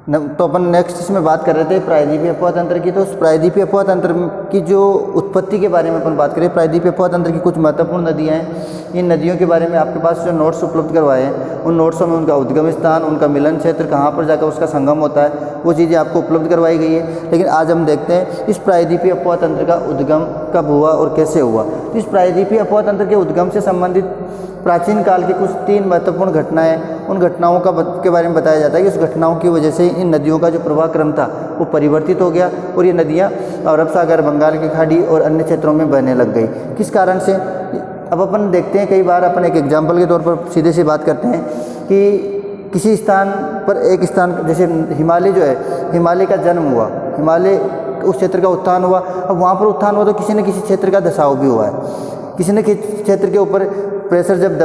तो अपन नेक्स्ट इसमें बात कर रहे थे प्रायद्वीपीय अपवाह तंत्र की। तो उस प्रायद्वीपीय अपवाह तंत्र की जो उत्पत्ति के बारे में अपन बात करें, प्रायद्वीपीय अपवाह तंत्र की कुछ महत्वपूर्ण नदियाँ हैं। इन नदियों के बारे में आपके पास जो नोट्स उपलब्ध करवाए हैं, उन नोट्सों में उनका उद्गम स्थान, उनका मिलन क्षेत्र, कहाँ पर जाकर उसका संगम होता है, वो चीज़ें आपको उपलब्ध करवाई गई है। लेकिन आज हम देखते हैं इस प्रायद्वीपीय अपवाह तंत्र का उद्गम कब हुआ और कैसे हुआ। तो इस प्रायद्वीपीय अपवाह तंत्र के उद्गम से संबंधित प्राचीन काल की कुछ 3 महत्वपूर्ण घटनाएं, उन घटनाओं के बारे में बताया जाता है कि उस घटनाओं की वजह से इन नदियों का जो प्रवाह क्रम था वो परिवर्तित हो गया और ये नदियाँ अरब सागर, बंगाल की खाड़ी और अन्य क्षेत्रों में बहने लग गई। किस कारण से? अब अपन देखते हैं, कई बार अपन एक एग्जाम्पल के तौर पर सीधे से बात करते हैं कि किसी स्थान पर एक स्थान, जैसे हिमालय जो है, हिमालय का जन्म हुआ, हिमालय उस क्षेत्र का उत्थान हुआ। अब वहाँ पर उत्थान हुआ तो किसी न किसी क्षेत्र का धसाव भी हुआ है। किसी न किसी क्षेत्र के ऊपर प्रेशर जब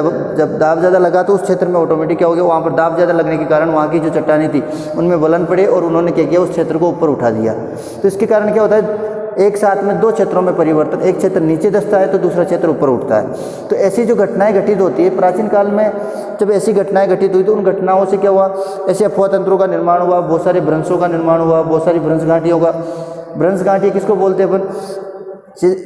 दाब ज़्यादा लगा तो उस क्षेत्र में ऑटोमेटिक क्या हो गया, वहाँ पर दाब ज़्यादा लगने के कारण वहाँ की जो चट्टानें थी उनमें वलन पड़े और उन्होंने क्या किया, उस क्षेत्र को ऊपर उठा दिया। तो इसके कारण क्या होता है, एक साथ में 2 क्षेत्रों में परिवर्तन, एक क्षेत्र नीचे धंसता है तो दूसरा क्षेत्र ऊपर उठता है। तो ऐसी जो घटनाएं घटित होती है प्राचीन काल में, जब ऐसी घटनाएं घटित हुई तो उन घटनाओं से क्या हुआ, ऐसे अपवाह तंत्रों का निर्माण हुआ, बहुत सारे भ्रंशों का निर्माण हुआ, बहुत सारी भ्रंश घाटियों का। भ्रंश घाटी किसको बोलते हैं अपन?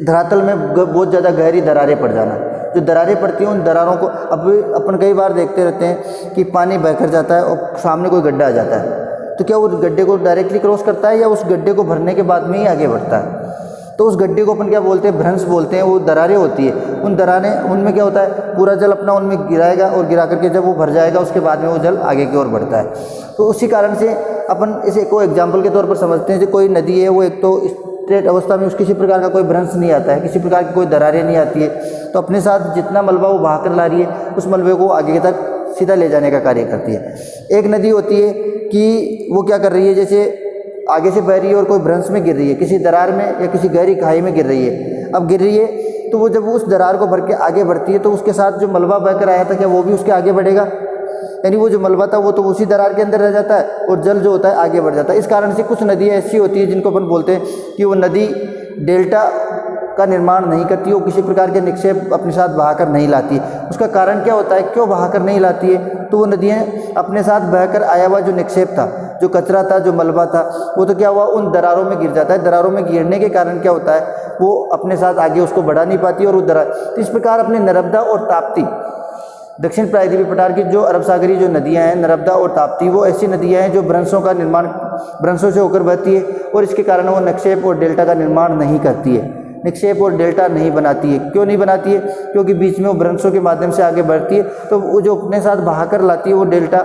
धरातल में बहुत ज़्यादा गहरी दरारें पड़ जाना। जो दरारें पड़ती हैं उन दरारों को अब अपन कई बार देखते रहते हैं कि पानी बहकर जाता है और सामने कोई गड्ढा आ जाता है, तो क्या वो गड्ढे को डायरेक्टली क्रॉस करता है या उस गड्ढे को भरने के बाद में ही आगे बढ़ता है? तो उस गड्ढे को अपन क्या बोलते हैं, भ्रंश बोलते हैं। वो दरारें होती है, उन दरारें, उनमें क्या होता है, पूरा जल अपना उनमें गिराएगा और गिरा करके जब वो भर जाएगा उसके बाद में वो जल आगे की ओर बढ़ता है। तो उसी कारण से अपन इसे को एग्जाम्पल के तौर पर समझते हैं कि कोई नदी है, वो एक तो स्ट्रेट अवस्था में, उसकी किसी प्रकार का कोई भ्रंश नहीं आता है, किसी प्रकार की कोई दरारें नहीं आती है, तो अपने साथ जितना मलबा वो बहा कर ला रही है उस मलबे को आगे तक सीधा ले जाने का कार्य करती है। एक नदी होती है कि वो क्या कर रही है, जैसे आगे से बह रही है और कोई भ्रंश में गिर रही है, किसी दरार में या किसी गहरी खाई में गिर रही है। अब गिर रही है तो वो जब उस दरार को भर के आगे बढ़ती है तो उसके साथ जो मलबा बहकर आया था क्या वो भी उसके आगे बढ़ेगा? यानी वो जो मलबा था वो तो उसी दरार के अंदर रह जाता है और जल जो होता है आगे बढ़ जाता है। इस कारण से कुछ नदियाँ ऐसी होती है जिनको अपन बोलते हैं कि वो नदी डेल्टा का निर्माण नहीं करती, वो किसी प्रकार के निक्षेप अपने साथ बहाकर नहीं लाती। उसका कारण क्या होता है, क्यों बहाकर नहीं लाती है? तो वो नदियाँ अपने साथ बहकर आया हुआ जो निक्षेप था, जो कचरा था, जो मलबा था, वो तो क्या हुआ, उन दरारों में गिर जाता है। दरारों में गिरने के कारण क्या होता है, वो अपने साथ आगे उसको बढ़ा नहीं पाती और वो दरार। तो इस प्रकार अपने नर्मदा और ताप्ती, दक्षिण प्रायद्वीपीय पठार की जो अरब सागरी जो नदियां हैं, नर्मदा और ताप्ती, वो ऐसी नदियां हैं जो भ्रंशों का निर्माण, भ्रंशों से होकर बहती है और इसके कारण वो निक्षेप और डेल्टा का निर्माण नहीं करती है, निक्षेप और डेल्टा नहीं बनाती है। क्यों नहीं बनाती है? क्योंकि बीच में वो भ्रंशों के माध्यम से आगे बढ़ती है, तो वो जो अपने साथ बहाकर लाती है वो डेल्टा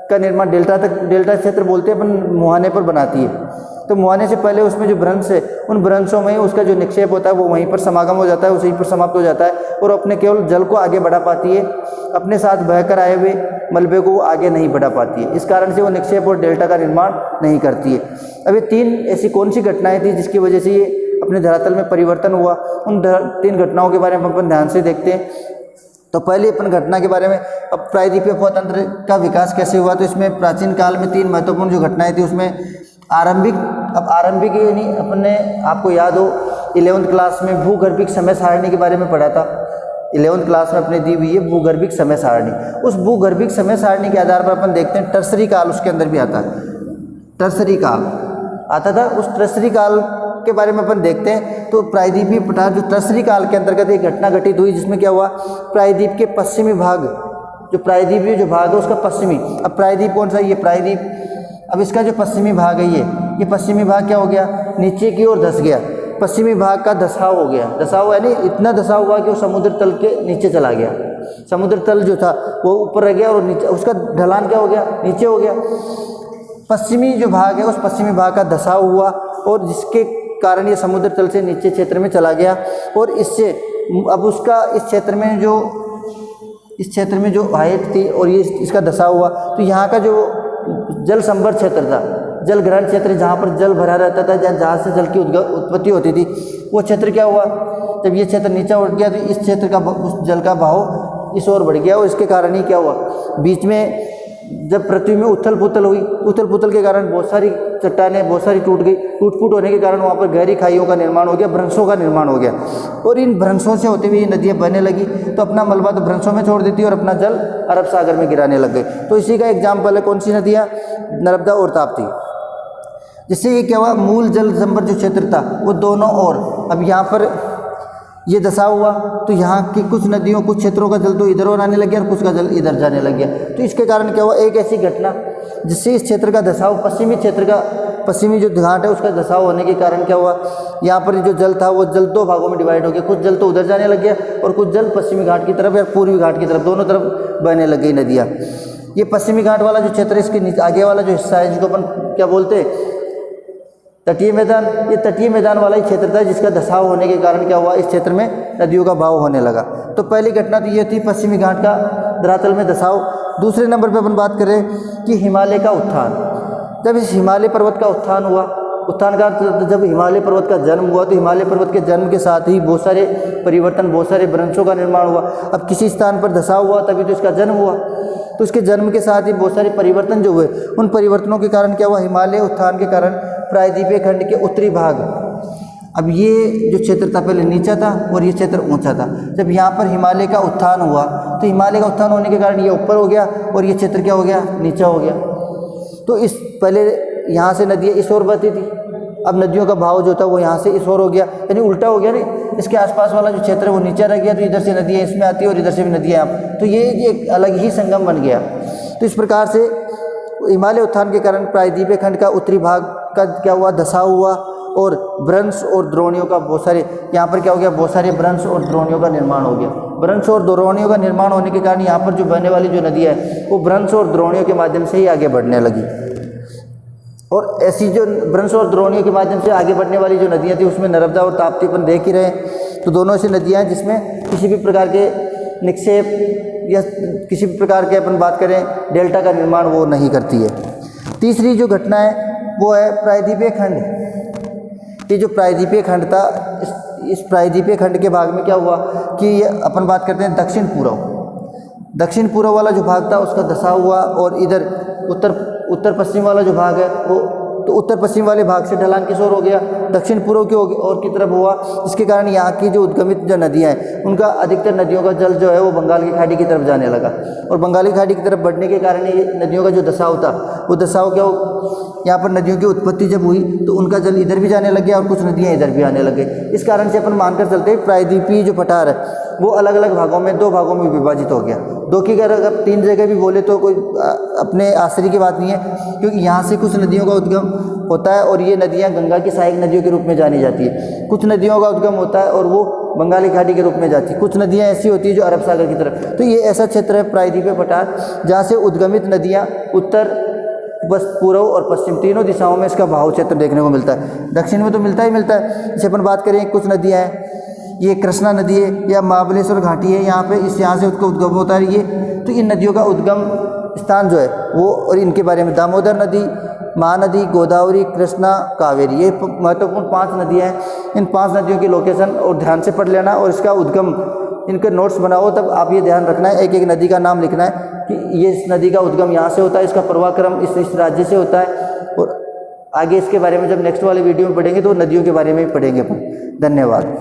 का निर्माण, डेल्टा क्षेत्र बोलते हैं अपन, मुहाने पर बनाती है। तो मुहाने से पहले उसमें जो भ्रंश है, उन भ्रंशों में उसका जो निक्षेप होता है वो वहीं पर समागम हो जाता है, उसी पर समाप्त हो जाता है और अपने केवल जल को आगे बढ़ा पाती है, अपने साथ बहकर आए हुए मलबे को आगे नहीं बढ़ा पाती है। इस कारण से वो निक्षेप और डेल्टा का निर्माण नहीं करती है। अब ये 3 ऐसी कौन सी घटनाएं थी जिसकी वजह से ये अपने धरातल में परिवर्तन हुआ, उन 3 घटनाओं के बारे में अपन ध्यान से देखते हैं। तो पहले अपन घटना के बारे में, अब प्रायद्वीपीय अपवाह तंत्र का विकास कैसे हुआ, तो इसमें प्राचीन काल में 3 महत्वपूर्ण जो घटनाएं थी उसमें आरंभिक, अब आरंभिक यानी अपने आपको याद हो 11वीं क्लास में भूगर्भिक समय सारणी के बारे में पढ़ा था। 11वीं क्लास में अपने दी हुई है भूगर्भिक समय सारणी। उस भूगर्भिक समय सारणी के आधार पर अपन देखते हैं टर्सरी काल उसके अंदर भी आता है, टर्सरी काल आता था। उस टर्सरी काल के बारे में अपन देखते हैं तो प्रायद्वीपीय पठार जो टर्सरी काल के अंतर्गत एक घटना घटित हुई जिसमें क्या हुआ, प्रायद्वीप के पश्चिमी भाग, जो प्रायद्वीपीय जो भाग है उसका पश्चिमी, अब प्रायद्वीप कौन सा है, ये प्रायद्वीप, अब इसका जो पश्चिमी भाग है ये पश्चिमी भाग क्या हो गया, नीचे की ओर धंस गया, पश्चिमी भाग का धसाव हो गया। धसाव यानी इतना धसाव हुआ कि वो समुद्र तल के नीचे चला गया, समुद्र तल जो था वो ऊपर रह गया और नीचे उसका ढलान क्या हो गया, नीचे हो गया। पश्चिमी जो भाग है उस पश्चिमी भाग का धसाव हुआ और जिसके कारण ये समुद्र तल से नीचे क्षेत्र में चला गया और इससे अब उसका इस क्षेत्र में जो हाइट थी और ये इसका धसाव हुआ, तो यहाँ का जो जल संभर क्षेत्र था, जल ग्रहण क्षेत्र, जहाँ पर जल भरा रहता था, जहाँ से जल की उत्पत्ति होती थी, वो क्षेत्र क्या हुआ, जब ये क्षेत्र नीचे उठ गया तो इस क्षेत्र का, उस जल का बहाव इस ओर बढ़ गया और इसके कारण ही क्या हुआ, बीच में जब पृथ्वी में उथल पुथल हुई, उथल पुथल के कारण बहुत सारी चट्टानें बहुत सारी टूट गई, टूट फूट होने के कारण वहाँ पर गहरी खाइयों का निर्माण हो गया, भ्रंशों का निर्माण हो गया, और इन भ्रंशों से होते हुए ये नदियाँ बहने लगी, तो अपना मलबा तो भ्रंशों में छोड़ देती और अपना जल अरब सागर में गिराने लग गई। तो इसी का एग्जाम्पल है कौन सी नदियाँ, नर्मदा और ताप्ती। जिससे ये क्या हुआ, मूल जल संभर जो क्षेत्र था वो दोनों ओर, अब यहाँ पर ये दशा हुआ तो यहाँ की कुछ नदियों कुछ क्षेत्रों का जल तो इधर और आने लग गया और कुछ का जल इधर जाने लग गया। तो इसके कारण क्या हुआ, एक ऐसी घटना जिससे इस क्षेत्र का धसाव, पश्चिमी क्षेत्र का, पश्चिमी जो घाट है उसका धसाव होने के कारण क्या हुआ, यहाँ पर जो जल था वो जल दो भागों में डिवाइड हो गया, कुछ जल तो उधर जाने लग गया और कुछ जल पश्चिमी घाट की तरफ या पूर्वी घाट की तरफ, दोनों तरफ बहने लग गई नदियाँ। ये पश्चिमी घाट वाला जो क्षेत्र है, इसके नीचे आगे वाला जो हिस्सा है जिसको अपन क्या बोलते हैं, तटीय मैदान, ये तटीय मैदान वाला ही क्षेत्र था जिसका धसाव होने के कारण क्या हुआ, इस क्षेत्र में नदियों का बहाव होने लगा। तो पहली घटना तो ये थी पश्चिमी घाट का धरातल में धसाव। दूसरे नंबर पे अपन बात करें कि हिमालय का उत्थान। जब इस हिमालय पर्वत का उत्थान हुआ, उत्थान का जब हिमालय पर्वत का जन्म हुआ तो हिमालय पर्वत के जन्म के साथ ही बहुत सारे परिवर्तन, बहुत सारे भ्रंशों का निर्माण हुआ। अब किसी स्थान पर धसाव हुआ तभी तो इसका जन्म हुआ, तो उसके जन्म के साथ ही बहुत सारे परिवर्तन जो हुए, उन परिवर्तनों के कारण क्या हुआ, हिमालय उत्थान के कारण प्रायद्वीपीय खंड के उत्तरी भाग, अब ये जो क्षेत्र था पहले नीचा था और ये क्षेत्र ऊंचा था, जब यहाँ पर हिमालय का उत्थान हुआ तो हिमालय का उत्थान होने के कारण ये ऊपर हो गया और ये क्षेत्र क्या हो गया, नीचा हो गया। तो इस पहले यहाँ से नदियाँ इस ओर बहती थी, अब नदियों का भाव जो था वो यहाँ से इस ओर हो गया, यानी उल्टा हो गया नहीं, इसके आसपास वाला जो क्षेत्र है वो नीचा रह गया, तो इधर से नदियाँ इसमें आती है और इधर से भी नदियाँ, तो ये एक अलग ही संगम बन गया। तो इस प्रकार से हिमालय उत्थान के कारण प्रायद्वीपीय खंड का उत्तरी भाग का क्या हुआ, धसाव हुआ और भ्रंश और द्रोणियों का बहुत सारे, यहाँ पर क्या हो गया, बहुत सारे भ्रंश और द्रोणियों का निर्माण हो गया। भ्रंश और द्रोणियों का निर्माण होने के कारण यहाँ पर जो बहने वाली जो नदियाँ है वो भ्रंश और द्रोणियों के माध्यम से ही आगे बढ़ने लगी। और ऐसी जो भ्रंश और द्रोणियों के माध्यम से आगे बढ़ने वाली जो नदियाँ थी उसमें नर्मदा और ताप्ती अपन देख ही रहे। तो दोनों ऐसी नदियाँ हैं जिसमें किसी भी प्रकार के निक्षेप या किसी भी प्रकार के अपन बात करें डेल्टा का निर्माण वो नहीं करती है। तीसरी जो घटना है वो है प्रायद्वीपीय खंड। ये जो प्रायद्वीपीय खंड था, इस प्रायद्वीपीय खंड के भाग में क्या हुआ कि ये अपन बात करते हैं दक्षिण पूर्व वाला जो भाग था उसका धसाव हुआ और इधर उत्तर पश्चिम वाला जो भाग है वो, तो उत्तर पश्चिम वाले भाग से ढलान किस ओर हो गया, दक्षिण पूर्व की ओर की तरफ हुआ, जिसके कारण यहाँ की जो उद्गमित जो नदियाँ हैं उनका अधिकतर नदियों का जल जो है वो बंगाल की खाड़ी की तरफ जाने लगा और बंगाल की खाड़ी की तरफ बढ़ने के कारण ये नदियों का जो धसाव था वो धसाव क्या हो, यहाँ पर नदियों की उत्पत्ति जब हुई तो उनका जल इधर भी जाने लग गया और कुछ नदियाँ इधर भी आने लग गई। इस कारण से अपन मानकर चलते हैं प्रायद्वीपीय जो पठार है वो अलग अलग भागों में, दो भागों में विभाजित हो गया। दो की अगर तीन जगह भी बोले तो कोई अपने आश्चर्य की बात नहीं है, क्योंकि यहाँ से कुछ नदियों का उद्गम होता है और ये नदियाँ गंगा की सहायक नदियों के रूप में जानी जाती है। कुछ नदियों का उद्गम होता है और वो बंगाली खाड़ी के रूप में जाती है। कुछ नदियाँ ऐसी होती है जो अरब सागर की तरफ। तो ये ऐसा क्षेत्र है प्रायद्वीपीय पठार जहाँ से उद्गमित नदियाँ उत्तर, बस पूर्व और पश्चिम तीनों दिशाओं में इसका बहाव क्षेत्र देखने को मिलता है। दक्षिण में तो मिलता ही मिलता है। जैसे अपन बात करें कुछ नदियाँ हैं, ये कृष्णा नदी है या महाबलेश्वर घाटी है, यहाँ पे यहाँ से उसका उद्गम होता है ये। तो इन नदियों का उद्गम स्थान जो है वो, और इनके बारे में दामोदर नदी, महानदी, गोदावरी, कृष्णा, कावेरी, ये महत्वपूर्ण 5 नदियाँ हैं। इन 5 नदियों की लोकेशन और ध्यान से पढ़ लेना और इसका उद्गम, इनके नोट्स बनाओ, तब आप ये ध्यान रखना है, एक एक नदी का नाम लिखना है कि ये इस नदी का उद्गम यहाँ से होता है, इसका प्रवाह क्रम इस राज्य से होता है। और आगे इसके बारे में जब नेक्स्ट वाले वीडियो में पढ़ेंगे तो नदियों के बारे में ही पढ़ेंगे अपन। धन्यवाद।